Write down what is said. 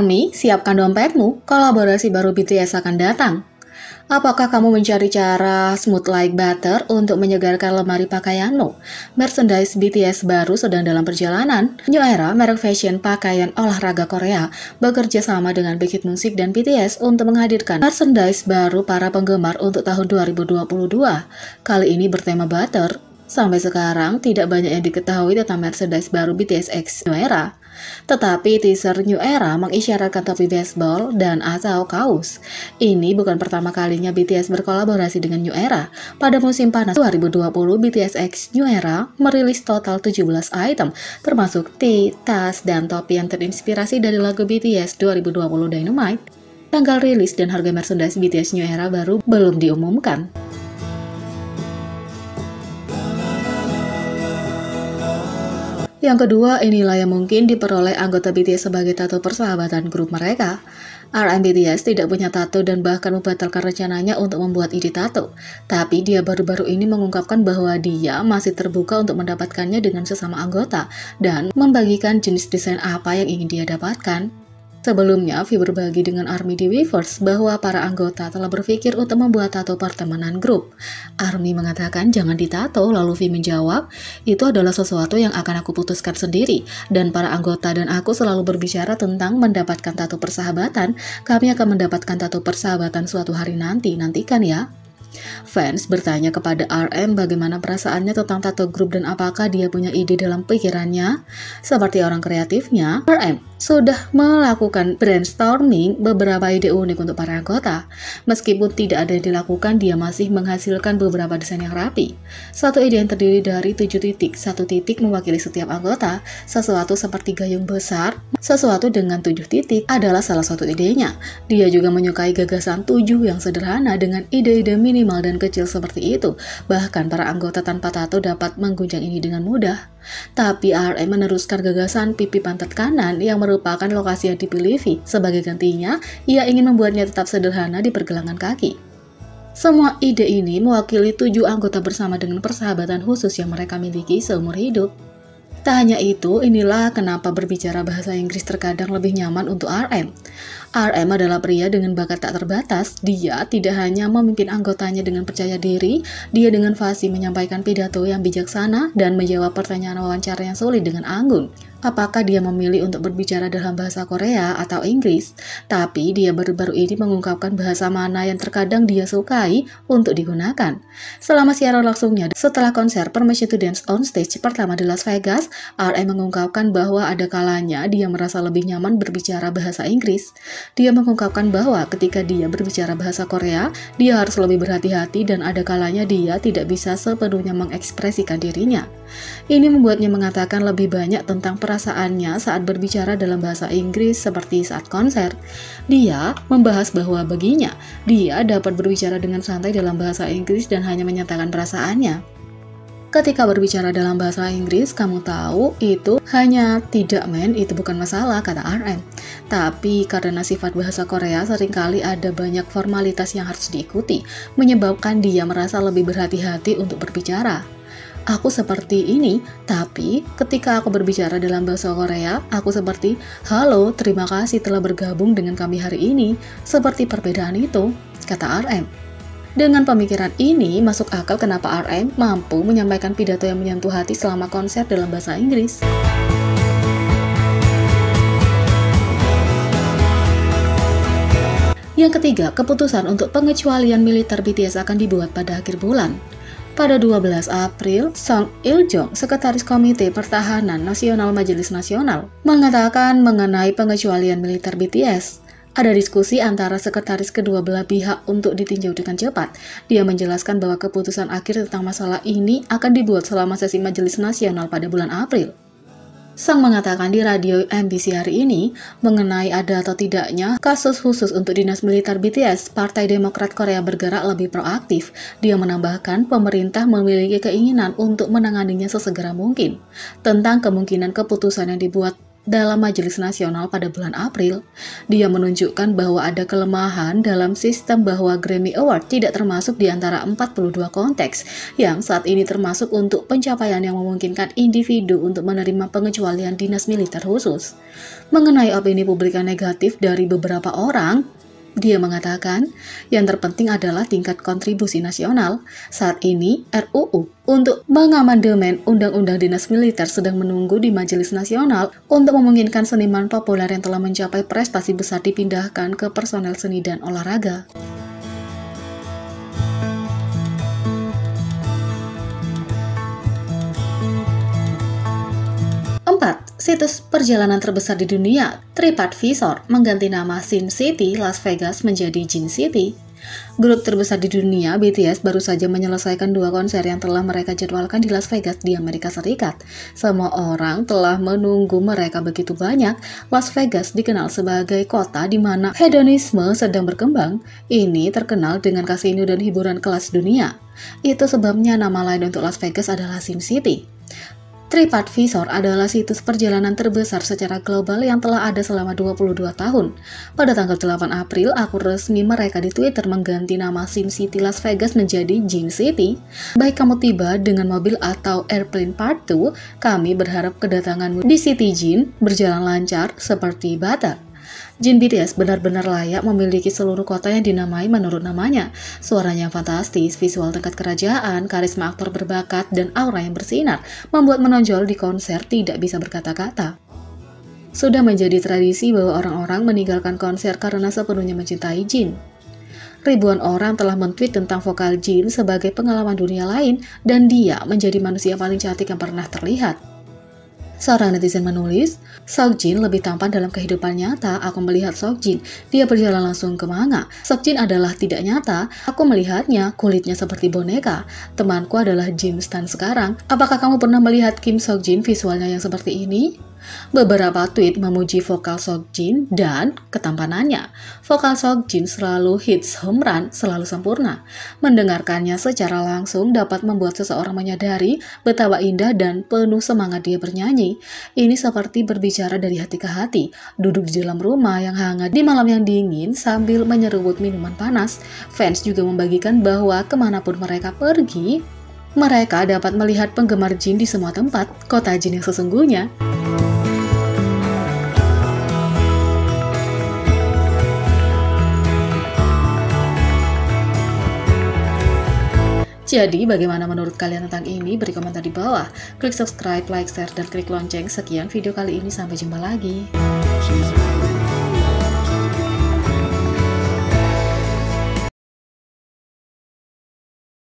ARMY, siapkan dompetmu, kolaborasi baru BTS akan datang. Apakah kamu mencari cara smooth like butter untuk menyegarkan lemari pakaianmu? Merchandise BTS baru sedang dalam perjalanan. New Era, merek fashion pakaian olahraga Korea, bekerja sama dengan Big Hit Music dan BTS untuk menghadirkan merchandise baru para penggemar untuk tahun 2022. Kali ini bertema butter. Sampai sekarang, tidak banyak yang diketahui tentang merchandise baru BTS X New Era. Tetapi teaser New Era mengisyaratkan topi baseball dan atau kaos. Ini bukan pertama kalinya BTS berkolaborasi dengan New Era. Pada musim panas 2020, BTS X New Era merilis total 17 item, termasuk tee, tas, dan topi yang terinspirasi dari lagu BTS 2020 Dynamite. Tanggal rilis dan harga merchandise BTS New Era baru belum diumumkan. Yang kedua, inilah yang mungkin diperoleh anggota BTS sebagai tato persahabatan grup mereka. RM BTS tidak punya tato dan bahkan membatalkan rencananya untuk membuat ide tato. Tapi dia baru-baru ini mengungkapkan bahwa dia masih terbuka untuk mendapatkannya dengan sesama anggota dan membagikan jenis desain apa yang ingin dia dapatkan. Sebelumnya, V berbagi dengan ARMY di Weverse bahwa para anggota telah berpikir untuk membuat tato pertemanan grup. ARMY mengatakan jangan ditato, lalu V menjawab, itu adalah sesuatu yang akan aku putuskan sendiri, dan para anggota dan aku selalu berbicara tentang mendapatkan tato persahabatan. Kami akan mendapatkan tato persahabatan suatu hari nanti, nantikan ya. Fans bertanya kepada RM bagaimana perasaannya tentang tato grup dan apakah dia punya ide dalam pikirannya. Seperti orang kreatifnya, RM sudah melakukan brainstorming beberapa ide unik untuk para anggota. Meskipun tidak ada yang dilakukan, dia masih menghasilkan beberapa desain yang rapi. Satu ide yang terdiri dari 7 titik, satu titik mewakili setiap anggota, sesuatu seperti gayung besar, sesuatu dengan 7 titik adalah salah satu idenya. Dia juga menyukai gagasan 7 yang sederhana dengan ide-ide minimal dan kecil seperti itu. Bahkan para anggota tanpa tato dapat mengguncang ini dengan mudah. Tapi RM meneruskan gagasan pipi pantat kanan yang merupakan lokasi yang dipilih V. Sebagai gantinya, ia ingin membuatnya tetap sederhana di pergelangan kaki. Semua ide ini mewakili 7 anggota bersama dengan persahabatan khusus yang mereka miliki seumur hidup. Tak hanya itu, inilah kenapa berbicara bahasa Inggris terkadang lebih nyaman untuk RM. RM adalah pria dengan bakat tak terbatas. Dia tidak hanya memimpin anggotanya dengan percaya diri, dia dengan fasih menyampaikan pidato yang bijaksana dan menjawab pertanyaan wawancara yang sulit dengan anggun. Apakah dia memilih untuk berbicara dalam bahasa Korea atau Inggris? Tapi dia baru-baru ini mengungkapkan bahasa mana yang terkadang dia sukai untuk digunakan. Selama siaran langsungnya, setelah konser Permission to Dance on Stage pertama di Las Vegas, RM mengungkapkan bahwa ada kalanya dia merasa lebih nyaman berbicara bahasa Inggris. Dia mengungkapkan bahwa ketika dia berbicara bahasa Korea, dia harus lebih berhati-hati dan ada kalanya dia tidak bisa sepenuhnya mengekspresikan dirinya. Ini membuatnya mengatakan lebih banyak tentang perasaannya saat berbicara dalam bahasa Inggris seperti saat konser. Dia membahas bahwa baginya, dia dapat berbicara dengan santai dalam bahasa Inggris dan hanya menyatakan perasaannya. Ketika berbicara dalam bahasa Inggris, kamu tahu itu hanya tidak itu bukan masalah, kata RM. Tapi karena sifat bahasa Korea seringkali ada banyak formalitas yang harus diikuti, menyebabkan dia merasa lebih berhati-hati untuk berbicara. Aku seperti ini, tapi ketika aku berbicara dalam bahasa Korea, aku seperti, halo, terima kasih telah bergabung dengan kami hari ini. Seperti perbedaan itu, kata RM. Dengan pemikiran ini, masuk akal kenapa RM mampu menyampaikan pidato yang menyentuh hati selama konser dalam bahasa Inggris. Yang ketiga, keputusan untuk pengecualian militer BTS akan dibuat pada akhir bulan. Pada 12 April, Song Il-jong, Sekretaris Komite Pertahanan Nasional Majelis Nasional, mengatakan mengenai pengecualian militer BTS. Ada diskusi antara sekretaris kedua belah pihak untuk ditinjau dengan cepat. Dia menjelaskan bahwa keputusan akhir tentang masalah ini akan dibuat selama sesi Majelis Nasional pada bulan April. Sang mengatakan di radio MBC hari ini mengenai ada atau tidaknya kasus khusus untuk dinas militer BTS, Partai Demokrat Korea bergerak lebih proaktif. Dia menambahkan pemerintah memiliki keinginan untuk menanganinya sesegera mungkin. Tentang kemungkinan keputusan yang dibuat dalam Majelis Nasional pada bulan April. Dia menunjukkan bahwa ada kelemahan dalam sistem bahwa Grammy Award tidak termasuk di antara 42 konteks yang saat ini termasuk untuk pencapaian yang memungkinkan individu untuk menerima pengecualian dinas militer khusus. Mengenai opini publik yang negatif dari beberapa orang, dia mengatakan, yang terpenting adalah tingkat kontribusi nasional. Saat ini, RUU untuk mengamandemen Undang-Undang Dinas Militer sedang menunggu di Majelis Nasional untuk memungkinkan seniman populer yang telah mencapai prestasi besar dipindahkan ke personel seni dan olahraga. 4. Situs perjalanan terbesar di dunia, TripAdvisor, mengganti nama Sin City Las Vegas menjadi Jin City. Grup terbesar di dunia, BTS, baru saja menyelesaikan 2 konser yang telah mereka jadwalkan di Las Vegas di Amerika Serikat. Semua orang telah menunggu mereka begitu banyak. Las Vegas dikenal sebagai kota di mana hedonisme sedang berkembang. Ini terkenal dengan kasino dan hiburan kelas dunia. Itu sebabnya nama lain untuk Las Vegas adalah Sin City. TripAdvisor adalah situs perjalanan terbesar secara global yang telah ada selama 22 tahun. Pada tanggal 8 April, akun resmi mereka di Twitter mengganti nama Sin City Las Vegas menjadi Jin City. Baik kamu tiba dengan mobil atau airplane part 2, kami berharap kedatanganmu di City Jin berjalan lancar seperti butter. Jin BTS benar-benar layak memiliki seluruh kota yang dinamai menurut namanya. Suaranya yang fantastis, visual tingkat kerajaan, karisma aktor berbakat, dan aura yang bersinar membuat menonjol di konser tidak bisa berkata-kata. Sudah menjadi tradisi bahwa orang-orang meninggalkan konser karena sepenuhnya mencintai Jin. Ribuan orang telah men-tweet tentang vokal Jin sebagai pengalaman dunia lain dan dia menjadi manusia paling cantik yang pernah terlihat. Seorang netizen menulis, Seokjin lebih tampan dalam kehidupan nyata. Aku melihat Seokjin, dia berjalan langsung ke manga. Seokjin adalah tidak nyata. Aku melihatnya, kulitnya seperti boneka. Temanku adalah Jim Stan sekarang. Apakah kamu pernah melihat Kim Seokjin visualnya yang seperti ini? Beberapa tweet memuji vokal Seokjin dan ketampanannya. Vokal Seokjin selalu hits home run, selalu sempurna. Mendengarkannya secara langsung dapat membuat seseorang menyadari betapa indah dan penuh semangat dia bernyanyi. Ini seperti berbicara dari hati ke hati, duduk di dalam rumah yang hangat di malam yang dingin sambil menyeruput minuman panas. Fans juga membagikan bahwa kemanapun mereka pergi, mereka dapat melihat penggemar Jin di semua tempat, kota Jin yang sesungguhnya. Jadi, bagaimana menurut kalian tentang ini? Beri komentar di bawah. Klik subscribe, like, share, dan klik lonceng. Sekian video kali ini, sampai jumpa lagi.